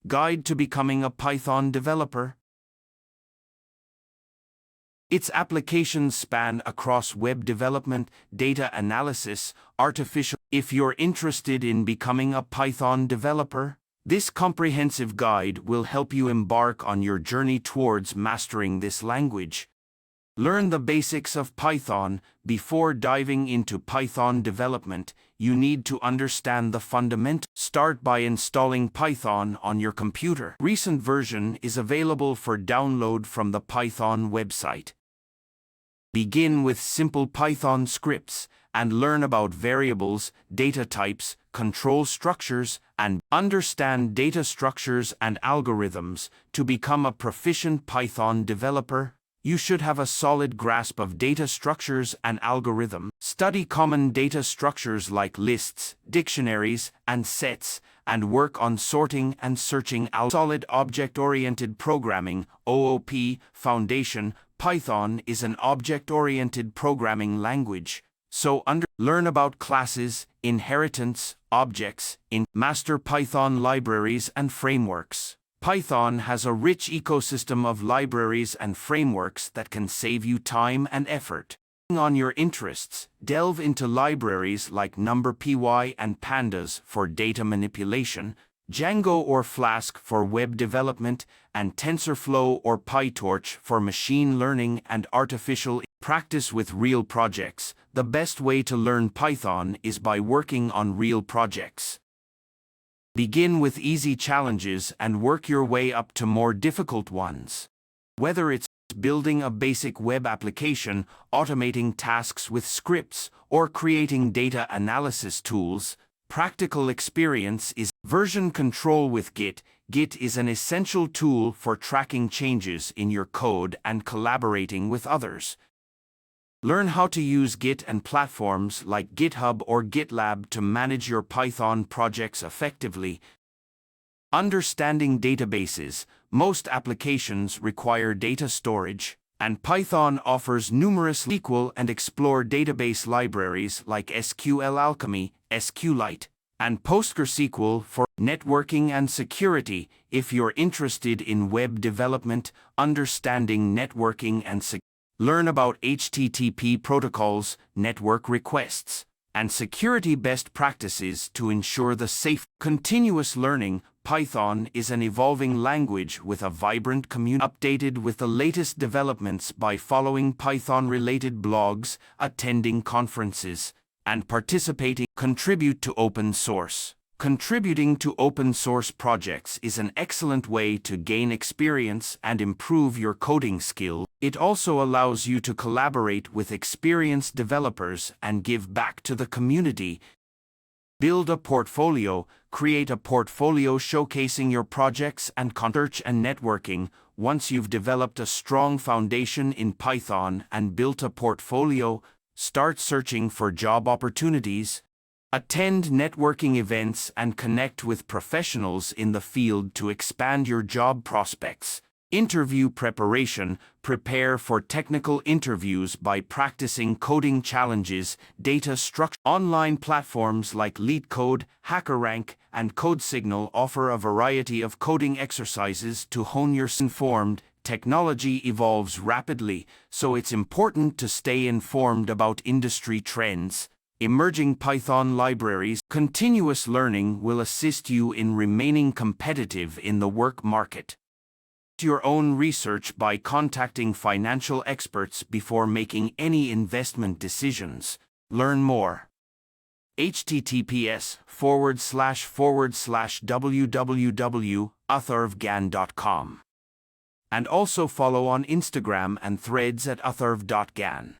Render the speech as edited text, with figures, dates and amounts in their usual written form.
Guide to Becoming a Python Developer. Its applications span across web development, data analysis, artificial. If you're interested in becoming a Python developer, this comprehensive guide will help you embark on your journey towards mastering this language. Learn the basics of Python. Before diving into Python development, you need to understand the fundamentals. Start by installing Python on your computer. Recent version is available for download from the Python website. Begin with simple Python scripts and learn about variables, data types, control structures, and understand data structures and algorithms. To become a proficient Python developer, you should have a solid grasp of data structures and algorithms. Study common data structures like lists, dictionaries, and sets, and work on sorting and searching. Solid object-oriented programming (OOP) foundation. Python is an object-oriented programming language, so learn about classes, inheritance, objects, master Python libraries and frameworks. Python has a rich ecosystem of libraries and frameworks that can save you time and effort. On your interests, delve into libraries like NumPy and Pandas for data manipulation, Django or Flask for web development, and TensorFlow or PyTorch for machine learning and artificial intelligence. Practice with real projects. The best way to learn Python is by working on real projects. Begin with easy challenges and work your way up to more difficult ones. Whether it's building a basic web application, automating tasks with scripts, or creating data analysis tools, practical experience is. Version control with Git. Git is an essential tool for tracking changes in your code and collaborating with others. Learn how to use Git and platforms like GitHub or GitLab to manage your Python projects effectively. Understanding databases. Most applications require data storage, and Python offers numerous SQL and Explore database libraries like SQLAlchemy, SQLite, and PostgreSQL for networking and security. If you're interested in web development, understanding networking and security. Learn about HTTP protocols, network requests, and security best practices to ensure the safe. Continuous learning. Python is an evolving language with a vibrant community. Updated with the latest developments by following Python-related blogs, attending conferences, and participating. Contribute to open source. Contributing to open source projects is an excellent way to gain experience and improve your coding skill. It also allows you to collaborate with experienced developers and give back to the community. Build a portfolio. Create a portfolio showcasing your projects and search and networking. Once you've developed a strong foundation in Python and built a portfolio, start searching for job opportunities. Attend networking events and connect with professionals in the field to expand your job prospects. Interview preparation. Prepare for technical interviews by practicing coding challenges, data structure. Online platforms like LeetCode, HackerRank, and CodeSignal offer a variety of coding exercises to hone your informed. Technology evolves rapidly, so it's important to stay informed about industry trends. Emerging Python libraries. Continuous learning will assist you in remaining competitive in the work market. Do your own research by contacting financial experts before making any investment decisions. Learn more. https://www.atharvgan.com. And also follow on Instagram and Threads at atharv.gan.